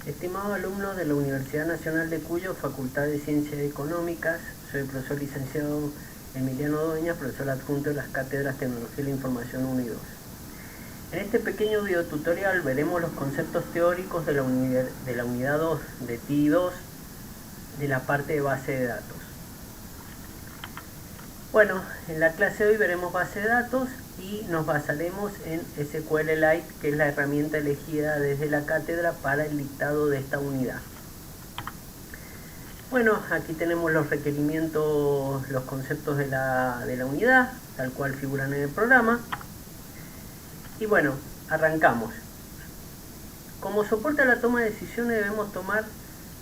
Estimados alumnos de la Universidad Nacional de Cuyo, Facultad de Ciencias Económicas, soy el profesor licenciado Emiliano Dueñas, profesor adjunto de las cátedras Tecnología de la Información 1 y 2. En este pequeño videotutorial veremos los conceptos teóricos de la unidad 2 de TI 2 de la parte de base de datos. Bueno, en la clase de hoy veremos base de datos y nos basaremos en SQLite, que es la herramienta elegida desde la cátedra para el dictado de esta unidad. Bueno, aquí tenemos los requerimientos, los conceptos de la unidad, tal cual figuran en el programa. Y bueno, arrancamos. Como soporte a la toma de decisiones debemos tomar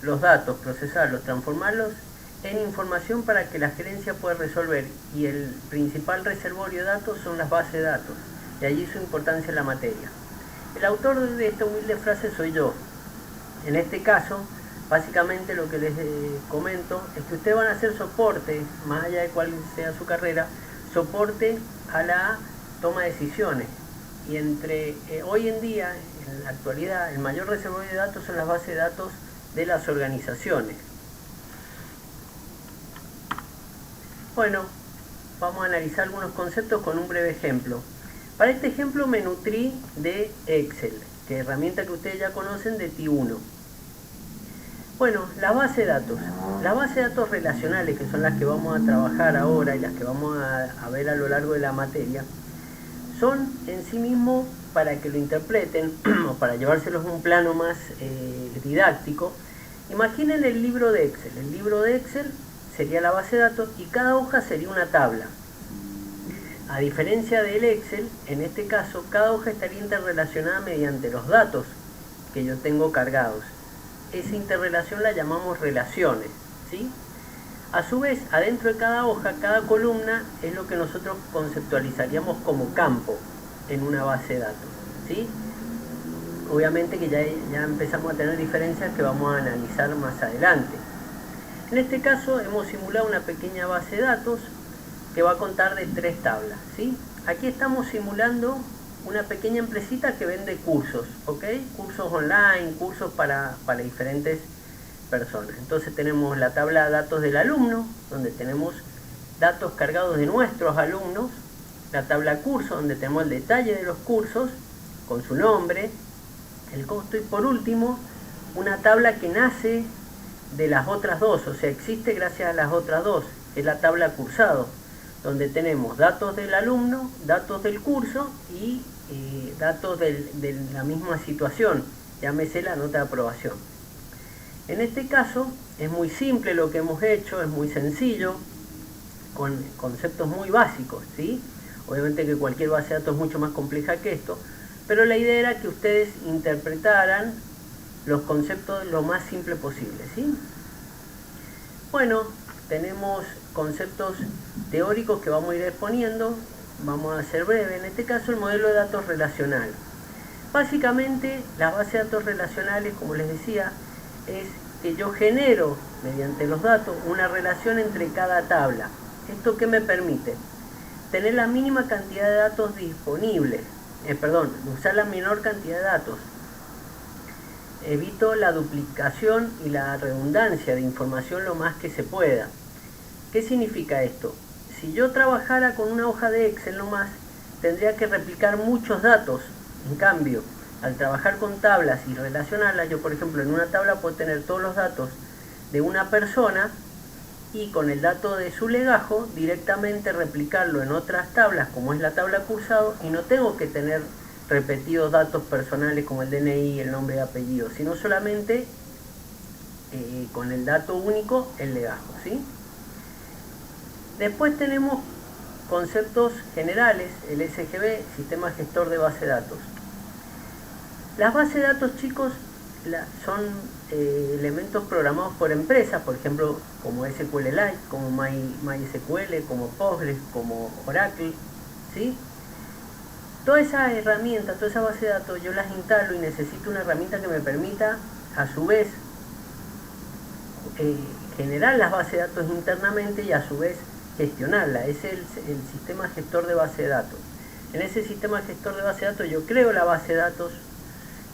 los datos, procesarlos, transformarlos en información para que la gerencia pueda resolver, y el principal reservorio de datos son las bases de datos, de allí su importancia en la materia. El autor de esta humilde frase soy yo. En este caso, básicamente lo que les comento es que ustedes van a hacer soporte, más allá de cuál sea su carrera, soporte a la toma de decisiones. Y hoy en día, en la actualidad, el mayor reservorio de datos son las bases de datos de las organizaciones. Bueno, vamos a analizar algunos conceptos con un breve ejemplo. Para este ejemplo me nutrí de Excel, que es herramienta que ustedes ya conocen de TI 1. Bueno, la base de datos. Las bases de datos relacionales, que son las que vamos a trabajar ahora y las que vamos a ver a lo largo de la materia, son en sí mismos, para que lo interpreten o para llevárselos a un plano más didáctico, imaginen el libro de Excel. El libro de Excel sería la base de datos y cada hoja sería una tabla. A diferencia del Excel, en este caso, cada hoja estaría interrelacionada mediante los datos que yo tengo cargados. Esa interrelación la llamamos relaciones, ¿sí? A su vez, adentro de cada hoja, cada columna es lo que nosotros conceptualizaríamos como campo en una base de datos, ¿sí? Obviamente que ya empezamos a tener diferencias que vamos a analizar más adelante. En este caso hemos simulado una pequeña base de datos que va a contar de 3 tablas, ¿sí? Aquí estamos simulando una pequeña empresita que vende cursos, ¿ok? Cursos online, cursos para diferentes personas. Entonces tenemos la tabla de datos del alumno, donde tenemos datos cargados de nuestros alumnos, la tabla curso, donde tenemos el detalle de los cursos, con su nombre, el costo, y por último, una tabla que nace de las otras dos, o sea, existe gracias a las otras dos, es la tabla cursado, donde tenemos datos del alumno, datos del curso y datos de la misma situación, llámese la nota de aprobación. En este caso es muy simple lo que hemos hecho, es muy sencillo, con conceptos muy básicos, ¿sí? Obviamente que cualquier base de datos es mucho más compleja que esto, pero la idea era que ustedes interpretaran los conceptos lo más simple posible, ¿sí? Bueno, tenemos conceptos teóricos que vamos a ir exponiendo, vamos a ser breve. En este caso, el modelo de datos relacional. Básicamente, las bases de datos relacionales, como les decía, es que yo genero, mediante los datos, una relación entre cada tabla. ¿Esto qué me permite? Tener la mínima cantidad de datos disponibles, usar la menor cantidad de datos. Evito la duplicación y la redundancia de información lo más que se pueda. ¿Qué significa esto? Si yo trabajara con una hoja de Excel nomás, tendría que replicar muchos datos. En cambio, al trabajar con tablas y relacionarlas, yo por ejemplo en una tabla puedo tener todos los datos de una persona y con el dato de su legajo directamente replicarlo en otras tablas, como es la tabla cursado, y no tengo que tener repetidos datos personales como el DNI, el nombre y apellido, sino solamente con el dato único, el legajo, ¿sí? Después tenemos conceptos generales, el SGB, Sistema Gestor de Base de Datos. Las bases de datos, chicos, son elementos programados por empresas, por ejemplo, como SQLite, como MySQL, como Postgres, como Oracle, ¿sí? Todas esas herramientas, toda esa base de datos, yo las instalo y necesito una herramienta que me permita, a su vez, generar las bases de datos internamente y a su vez gestionarla. Es el sistema gestor de base de datos. En ese sistema gestor de base de datos yo creo la base de datos,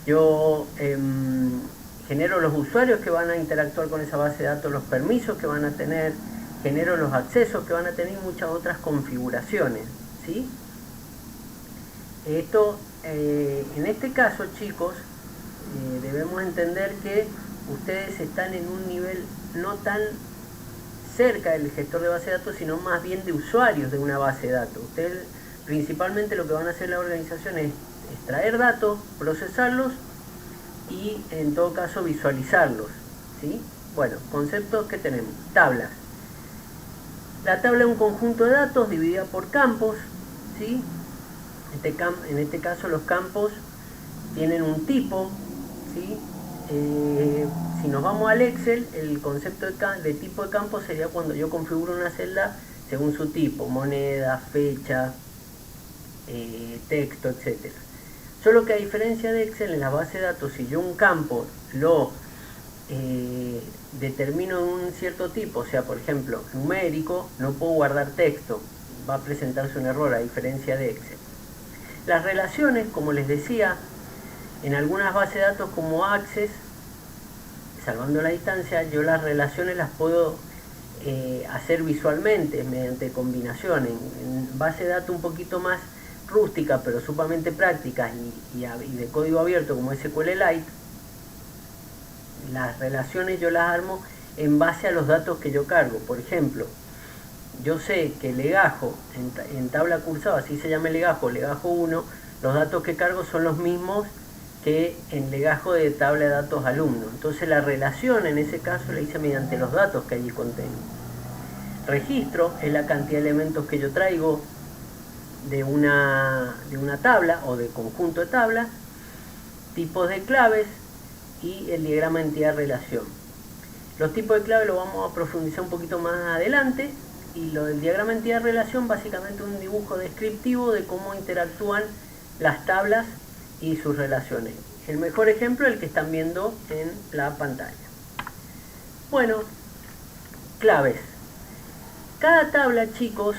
yo genero los usuarios que van a interactuar con esa base de datos, los permisos que van a tener, genero los accesos que van a tener y muchas otras configuraciones, ¿sí? Esto, en este caso, chicos, debemos entender que ustedes están en un nivel no tan cerca del gestor de base de datos, sino más bien de usuarios de una base de datos. Ustedes principalmente lo que van a hacer la organización es extraer datos, procesarlos y en todo caso visualizarlos, ¿sí? Bueno, conceptos que tenemos. Tablas. La tabla es un conjunto de datos dividida por campos, ¿sí? En este caso los campos tienen un tipo, ¿sí? Si nos vamos al Excel, el concepto de tipo de campo sería cuando yo configuro una celda según su tipo, moneda, fecha, texto, etc. Solo que a diferencia de Excel, en la base de datos, si yo un campo lo determino en un cierto tipo, o sea, por ejemplo, numérico, no puedo guardar texto, va a presentarse un error a diferencia de Excel. Las relaciones, como les decía, en algunas bases de datos como Access, salvando la distancia, yo las relaciones las puedo hacer visualmente mediante combinación. En base de datos un poquito más rústica pero sumamente prácticas y de código abierto como SQLite, las relaciones yo las armo en base a los datos que yo cargo. Por ejemplo, yo sé que legajo en tabla cursada, así se llama el legajo 1, los datos que cargo son los mismos que en legajo de tabla de datos alumno. Entonces la relación en ese caso la hice mediante los datos que allí contengo. Registro es la cantidad de elementos que yo traigo de una tabla o de conjunto de tablas. Tipos de claves y el diagrama entidad-relación. Los tipos de clave lo vamos a profundizar un poquito más adelante, y lo del diagrama entidad-relación básicamente un dibujo descriptivo de cómo interactúan las tablas y sus relaciones. El mejor ejemplo es el que están viendo en la pantalla. Bueno, claves. Cada tabla, chicos,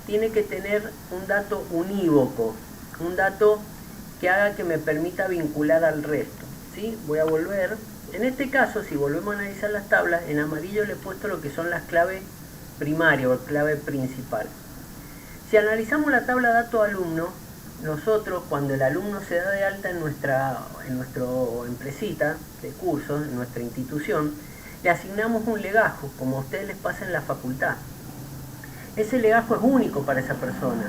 tiene que tener un dato unívoco, un dato que haga que me permita vincular al resto, ¿sí? Voy a volver. En este caso, si volvemos a analizar las tablas, en amarillo le he puesto lo que son las claves primarias o clave principal. Si analizamos la tabla dato alumno, nosotros cuando el alumno se da de alta en nuestra empresita de cursos, en nuestra institución, le asignamos un legajo, como a ustedes les pasa en la facultad. Ese legajo es único para esa persona,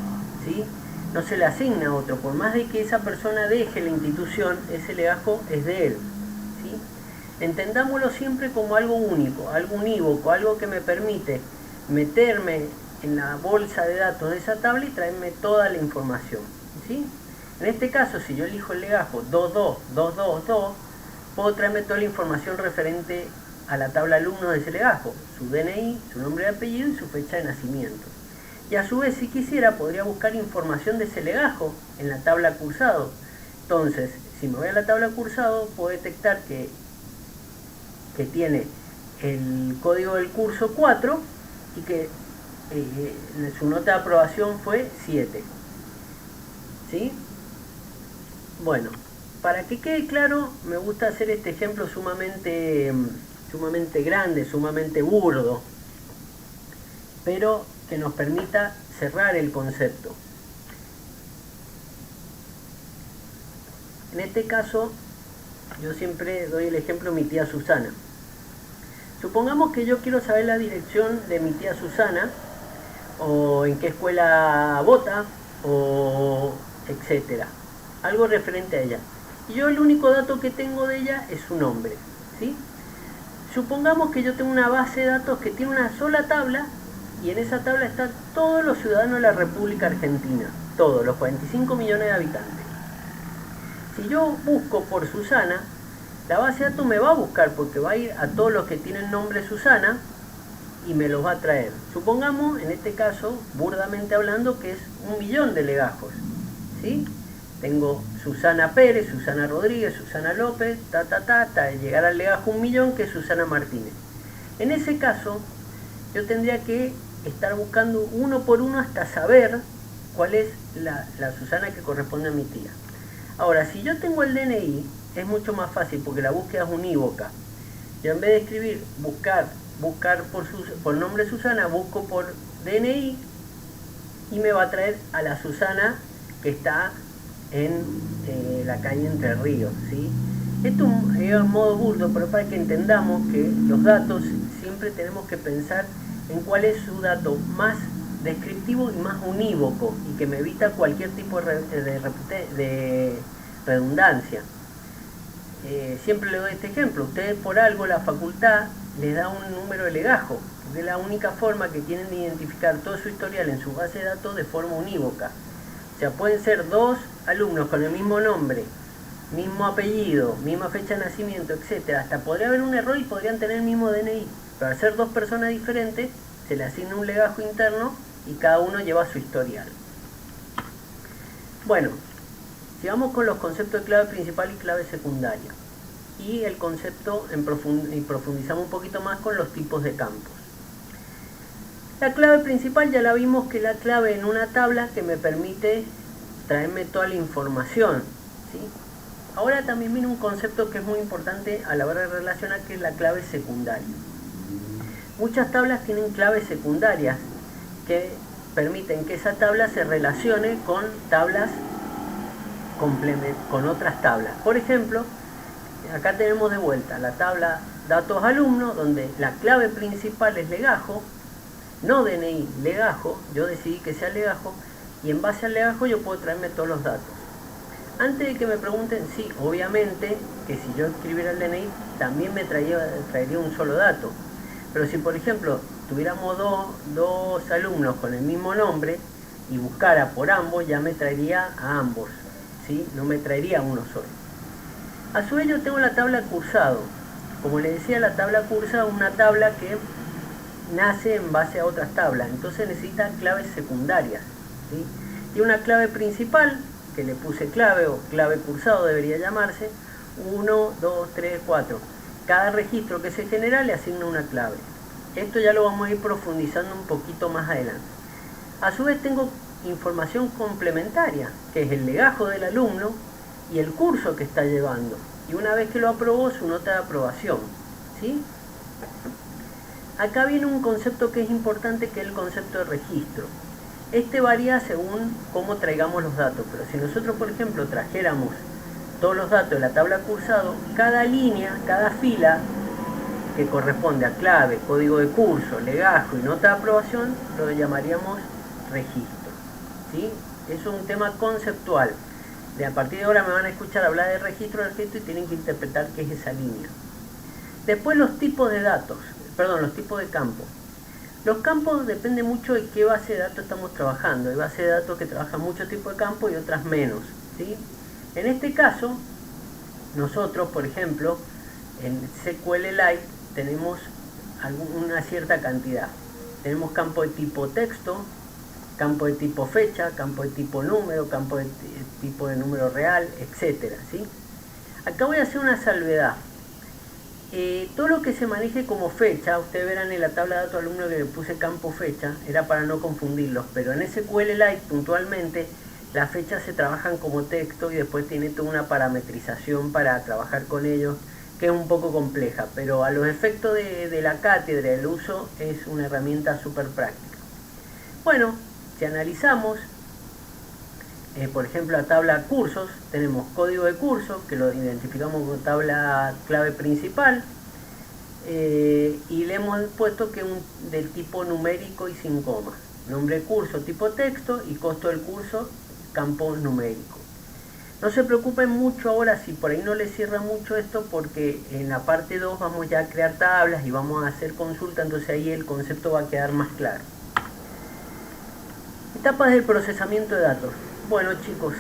¿sí? No se le asigna a otro, por más de que esa persona deje la institución, ese legajo es de él, ¿sí? Entendámoslo siempre como algo único, algo unívoco, algo que me permite meterme en la bolsa de datos de esa tabla y traerme toda la información, ¿sí? En este caso, si yo elijo el legajo 22222, puedo traerme toda la información referente a la tabla alumno de ese legajo, su DNI, su nombre y apellido y su fecha de nacimiento. Y a su vez, si quisiera, podría buscar información de ese legajo en la tabla cursado. Entonces, si me voy a la tabla cursado, puedo detectar que tiene el código del curso 4 y que su nota de aprobación fue 7. ¿Sí? Bueno, para que quede claro, me gusta hacer este ejemplo sumamente grande, sumamente burdo, pero que nos permita cerrar el concepto. En este caso, yo siempre doy el ejemplo de mi tía Susana. Supongamos que yo quiero saber la dirección de mi tía Susana, o en qué escuela vota, o etcétera. Algo referente a ella. Y yo el único dato que tengo de ella es su nombre, ¿sí? Supongamos que yo tengo una base de datos que tiene una sola tabla, y en esa tabla están todos los ciudadanos de la República Argentina, todos, los 45 millones de habitantes. Si yo busco por Susana, la base de datos me va a buscar porque va a ir a todos los que tienen nombre Susana y me los va a traer. Supongamos, en este caso, burdamente hablando, que es 1 millón de legajos, ¿sí? Tengo Susana Pérez, Susana Rodríguez, Susana López, hasta llegar al legajo 1 millón, que es Susana Martínez. En ese caso, yo tendría que estar buscando uno por uno hasta saber cuál es la Susana que corresponde a mi tía. Ahora, si yo tengo el DNI, es mucho más fácil porque la búsqueda es unívoca. Yo en vez de escribir buscar por nombre Susana, busco por DNI y me va a traer a la Susana que está en la calle Entre Ríos, ¿sí? Esto es un modo burdo, pero para que entendamos que los datos siempre tenemos que pensar en cuál es su dato más descriptivo y más unívoco y que me evita cualquier tipo de redundancia. Siempre le doy este ejemplo. Ustedes por algo la facultad les da un número de legajo, porque es la única forma que tienen de identificar todo su historial en su base de datos de forma unívoca. O sea, pueden ser dos alumnos con el mismo nombre, mismo apellido, misma fecha de nacimiento, etc. Hasta podría haber un error y podrían tener el mismo DNI, pero al ser dos personas diferentes se le asigna un legajo interno y cada uno lleva su historial. Bueno, sigamos con los conceptos de clave principal y clave secundaria. Y el concepto, y profundizamos un poquito más con los tipos de campos. La clave principal ya la vimos, que es la clave en una tabla que me permite traerme toda la información, ¿sí? Ahora también viene un concepto que es muy importante a la hora de relacionar, que es la clave secundaria. Muchas tablas tienen claves secundarias que permiten que esa tabla se relacione con tablas con otras tablas. Por ejemplo, acá tenemos de vuelta la tabla datos alumnos, donde la clave principal es legajo, no DNI, legajo. Yo decidí que sea legajo y en base al legajo yo puedo traerme todos los datos. Antes de que me pregunten, sí, obviamente que si yo escribiera el DNI también me traería un solo dato. Pero si por ejemplo tuviéramos dos alumnos con el mismo nombre y buscara por ambos, ya me traería a ambos, ¿sí? No me traería uno solo. A su vez yo tengo la tabla cursado. Como les decía, la tabla cursado es una tabla que nace en base a otras tablas, entonces necesita claves secundarias, ¿sí? Y una clave principal, que le puse clave o clave cursado debería llamarse, 1, 2, 3, 4. Cada registro que se genera le asigna una clave. Esto ya lo vamos a ir profundizando un poquito más adelante. A su vez tengo información complementaria, que es el legajo del alumno y el curso que está llevando. Y una vez que lo aprobó, su nota de aprobación, ¿sí? Acá viene un concepto que es importante, que es el concepto de registro. Este varía según cómo traigamos los datos, pero si nosotros, por ejemplo, trajéramos todos los datos de la tabla cursado, cada línea, cada fila que corresponde a clave, código de curso, legajo y nota de aprobación, lo llamaríamos registro, ¿sí? Eso es un tema conceptual. A partir de ahora me van a escuchar hablar de registro y tienen que interpretar qué es esa línea. Después los tipos de datos, los tipos de campos. Los campos dependen mucho de qué base de datos estamos trabajando. Hay bases de datos que trabajan muchos tipos de campos y otras menos, ¿sí? En este caso, nosotros, por ejemplo, en SQLite tenemos una cierta cantidad. Tenemos campo de tipo texto, campo de tipo fecha, campo de tipo número, campo de tipo de número real, etcétera, ¿sí? Acá voy a hacer una salvedad. Todo lo que se maneje como fecha, ustedes verán en la tabla de datos alumnos que le puse campo fecha, era para no confundirlos, pero en SQLite puntualmente las fechas se trabajan como texto y después tiene toda una parametrización para trabajar con ellos, que es un poco compleja, pero a los efectos de la cátedra, el uso es una herramienta súper práctica. Bueno, si analizamos, por ejemplo, la tabla cursos, tenemos código de curso, que lo identificamos como tabla clave principal, y le hemos puesto que es del tipo numérico y sin coma. Nombre de curso, tipo texto, y costo del curso, campo numérico. No se preocupen mucho ahora si por ahí no les cierra mucho esto, porque en la parte 2 vamos ya a crear tablas y vamos a hacer consulta, entonces ahí el concepto va a quedar más claro. Etapas del procesamiento de datos. Bueno, chicos,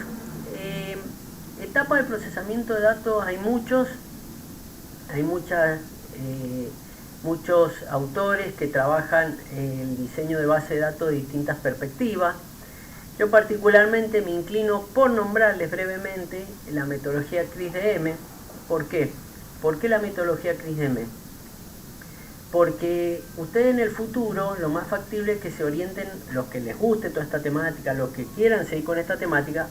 etapas de procesamiento de datos hay muchos autores que trabajan el diseño de base de datos de distintas perspectivas. Yo particularmente me inclino por nombrarles brevemente la metodología CRISDM. ¿Por qué? ¿Por qué la metodología CRISDM? Porque ustedes en el futuro lo más factible es que se orienten, los que les guste toda esta temática, los que quieran seguir con esta temática,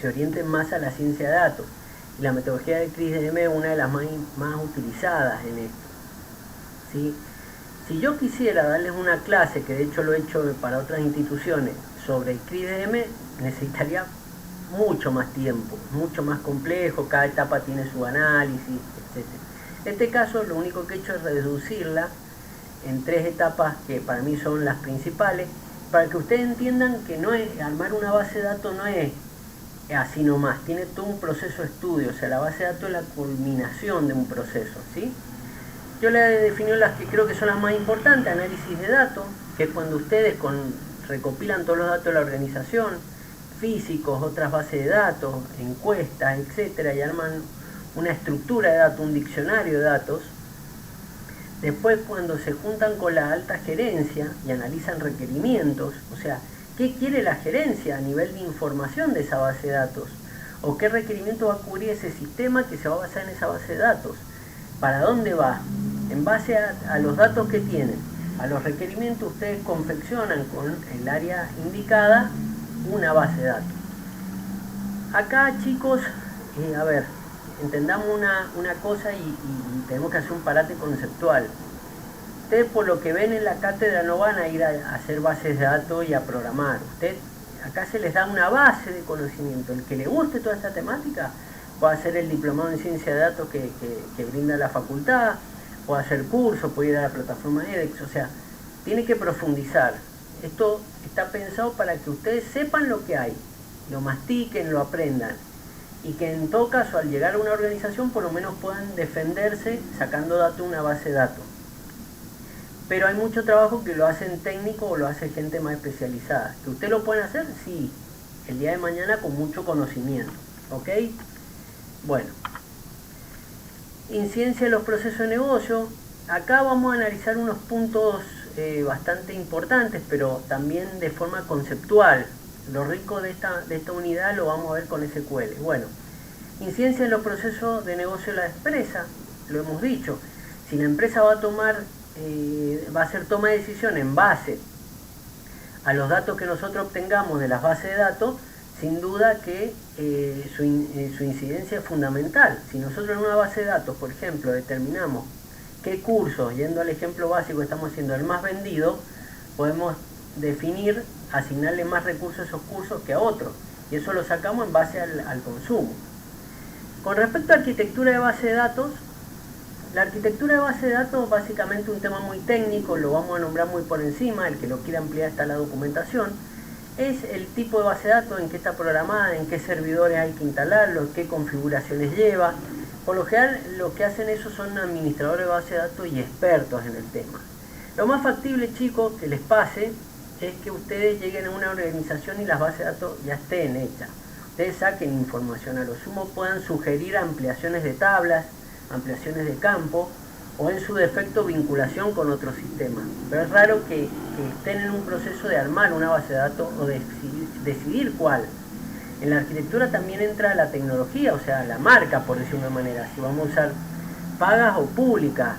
se orienten más a la ciencia de datos. Y la metodología de CRISDM es una de las más utilizadas en esto, ¿sí? Si yo quisiera darles una clase, que de hecho lo he hecho para otras instituciones, sobre el CRISDM, necesitaría mucho más tiempo, mucho más complejo, cada etapa tiene su análisis, etc. En este caso lo único que he hecho es reducirla en 3 etapas que para mí son las principales, para que ustedes entiendan que no es, armar una base de datos no es así nomás, tiene todo un proceso de estudio, o sea, la base de datos es la culminación de un proceso, ¿sí? Yo le he definido las que creo que son las más importantes: análisis de datos, que es cuando ustedes recopilan todos los datos de la organización, físicos, otras bases de datos, encuestas, etcétera, y arman una estructura de datos, un diccionario de datos. Después, cuando se juntan con la alta gerencia y analizan requerimientos, o sea, ¿qué quiere la gerencia a nivel de información de esa base de datos? ¿O qué requerimiento va a cubrir ese sistema que se va a basar en esa base de datos? ¿Para dónde va? En base a los datos que tienen, a los requerimientos, ustedes confeccionan con el área indicada una base de datos. Acá, chicos, a ver, entendamos una cosa y tenemos que hacer un parate conceptual. Ustedes, por lo que ven en la cátedra, no van a ir a hacer bases de datos y a programar. Acá se les da una base de conocimiento. El que le guste toda esta temática puede hacer el diplomado en ciencia de datos que brinda la facultad, puede hacer cursos, puede ir a la plataforma edX, o sea, tiene que profundizar. Esto está pensado para que ustedes sepan lo que hay, lo mastiquen, lo aprendan, y que en todo caso, al llegar a una organización, por lo menos puedan defenderse sacando datos de una base de datos. Pero hay mucho trabajo que lo hacen técnico o lo hace gente más especializada. ¿Que ustedes lo pueden hacer? Sí, el día de mañana con mucho conocimiento, ¿ok? Bueno, incidencia de los procesos de negocio. Acá vamos a analizar unos puntos bastante importantes, pero también de forma conceptual. Lo rico de esta unidad lo vamos a ver con SQL. Bueno, incidencia en los procesos de negocio de la empresa, lo hemos dicho. Si la empresa va a hacer toma de decisión en base a los datos que nosotros obtengamos de las bases de datos, sin duda que su incidencia es fundamental. Si nosotros en una base de datos, por ejemplo, determinamos qué curso, yendo al ejemplo básico, estamos haciendo el más vendido, podemos definir, asignarle más recursos a esos cursos que a otros, y eso lo sacamos en base al consumo. Con respecto a arquitectura de base de datos, la arquitectura de base de datos básicamente un tema muy técnico, lo vamos a nombrar muy por encima, el que lo quiera ampliar está en la documentación. Es el tipo de base de datos, en qué está programada, en qué servidores hay que instalarlo, qué configuraciones lleva. Por lo general, lo que hacen eso son administradores de base de datos y expertos en el tema. Lo más factible, chicos, que les pase es que ustedes lleguen a una organización y las bases de datos ya estén hechas. Ustedes saquen información, a lo sumo puedan sugerir ampliaciones de tablas, ampliaciones de campo, o en su defecto vinculación con otros sistemas. Pero es raro que estén en un proceso de armar una base de datos o de decidir cuál. En la arquitectura también entra la tecnología, o sea, la marca, por decirlo de una manera. Si vamos a usar pagas o públicas,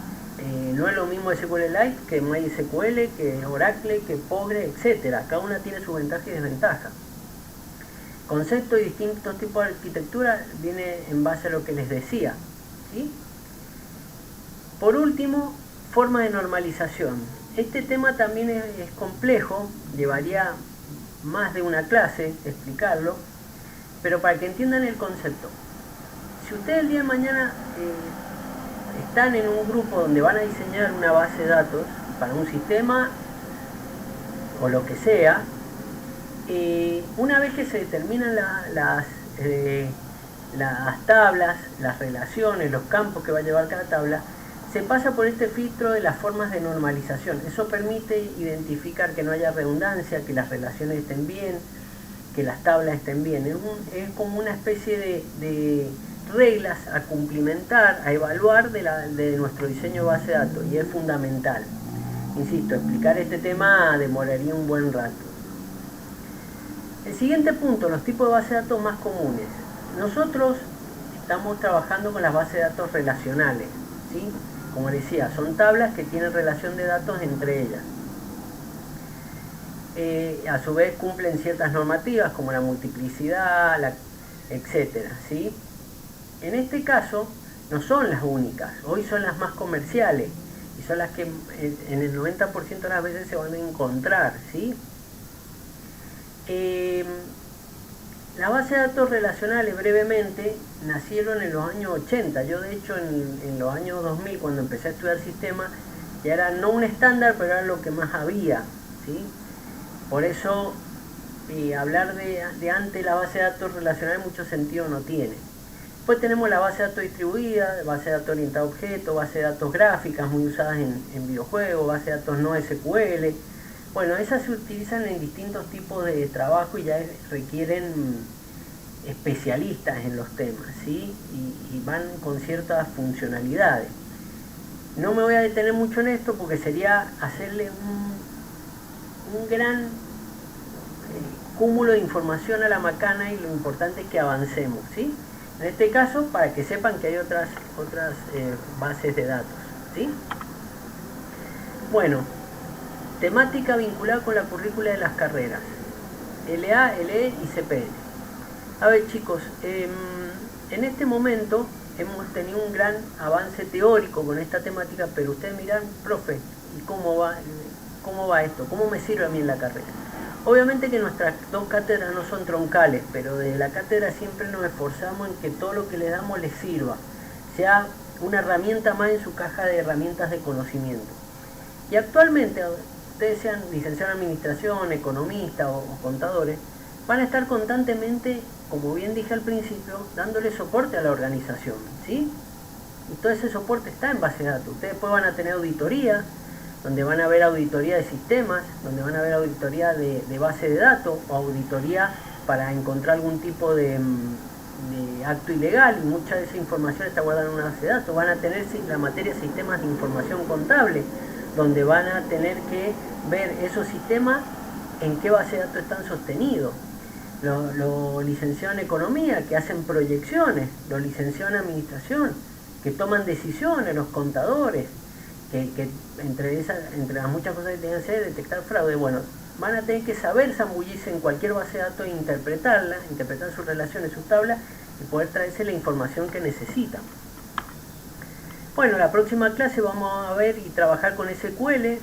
no es lo mismo SQLite que MySQL, que Oracle, que Postgre, etc. Cada una tiene su ventaja y desventaja. Conceptos y distintos tipos de arquitectura viene en base a lo que les decía, ¿sí? Por último, forma de normalización. Este tema también es complejo, llevaría más de una clase explicarlo, pero para que entiendan el concepto. Si ustedes el día de mañana están en un grupo donde van a diseñar una base de datos para un sistema o lo que sea, una vez que se determinan las tablas, las relaciones, los campos que va a llevar cada tabla, se pasa por este filtro de las formas de normalización. Eso permite identificar que no haya redundancia, que las relaciones estén bien, que las tablas estén bien. Es como una especie de reglas a cumplimentar, a evaluar de nuestro diseño de base de datos, y es fundamental. Insisto, explicar este tema demoraría un buen rato. El siguiente punto, los tipos de base de datos más comunes. Nosotros estamos trabajando con las bases de datos relacionales, ¿sí? Como decía, son tablas que tienen relación de datos entre ellas. A su vez cumplen ciertas normativas como la multiplicidad, etcétera, ¿sí? En este caso no son las únicas, hoy son las más comerciales y son las que en el 90% de las veces se van a encontrar, ¿sí? Las bases de datos relacionales, brevemente, nacieron en los años 80. Yo, de hecho, en los años 2000, cuando empecé a estudiar sistemas, ya era no un estándar, pero era lo que más había, ¿sí? Por eso, hablar de antes la base de datos relacional mucho sentido no tiene. Después tenemos la base de datos distribuida, base de datos orientada a objetos, base de datos gráficas muy usadas en videojuegos, base de datos no SQL. Bueno, esas se utilizan en distintos tipos de trabajo y ya requieren especialistas en los temas, ¿sí? Y van con ciertas funcionalidades. No me voy a detener mucho en esto porque sería hacerle un gran cúmulo de información a la macana y lo importante es que avancemos, ¿sí? En este caso, para que sepan que hay otras bases de datos, ¿sí? Bueno, temática vinculada con la currícula de las carreras, LA, LE y CPN. A ver, chicos, en este momento hemos tenido un gran avance teórico con esta temática, pero ustedes miran, profe, ¿y cómo va esto? ¿Cómo me sirve a mí en la carrera? Obviamente que nuestras dos cátedras no son troncales, pero de la cátedra siempre nos esforzamos en que todo lo que le damos les sirva, sea una herramienta más en su caja de herramientas de conocimiento. Y actualmente, ustedes sean licenciados en administración, economistas o contadores, van a estar constantemente, como bien dije al principio, dándole soporte a la organización, ¿sí? Y todo ese soporte está en base de datos. Ustedes después van a tener auditoría, donde van a ver auditoría de sistemas, donde van a ver auditoría de base de datos, o auditoría para encontrar algún tipo de acto ilegal, y mucha de esa información está guardada en una base de datos. Van a tener la materia de sistemas de información contable, donde van a tener que ver esos sistemas en qué base de datos están sostenidos. Los licenciados en economía, que hacen proyecciones, los licenciados en administración, que toman decisiones, los contadores, que entre las muchas cosas que tienen que hacer, detectar fraude. Bueno, van a tener que saber zambullirse en cualquier base de datos e interpretar sus relaciones, sus tablas, y poder traerse la información que necesitan. Bueno, la próxima clase vamos a ver y trabajar con SQL.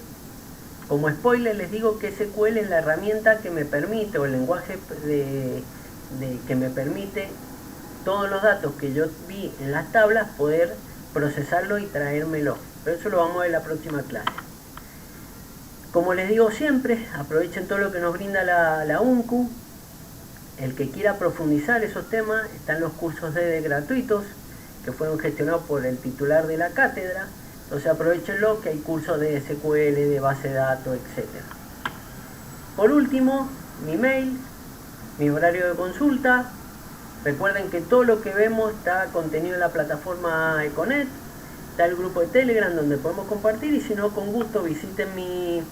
Como spoiler les digo que SQL es la herramienta que me permite, o el lenguaje que me permite todos los datos que yo vi en las tablas, poder procesarlo y traérmelo. Pero eso lo vamos a ver en la próxima clase. Como les digo siempre, aprovechen todo lo que nos brinda la UNCU. El que quiera profundizar esos temas, están los cursos de gratuitos que fueron gestionados por el titular de la cátedra. Entonces aprovechenlo, que hay cursos de SQL, de base de datos, etc. Por último, mi mail, mi horario de consulta. Recuerden que todo lo que vemos está contenido en la plataforma Econet. Está el grupo de Telegram donde podemos compartir, y si no, con gusto visiten mi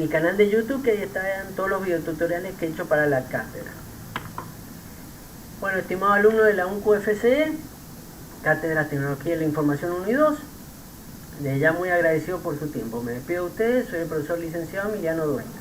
canal de YouTube, que ahí están todos los videotutoriales que he hecho para la cátedra. Bueno, estimado alumno de la UNCU FCE, Cátedra Tecnología de la Información 1 y 2, desde ya muy agradecido por su tiempo. Me despido de ustedes, soy el profesor licenciado Emiliano Dueñas.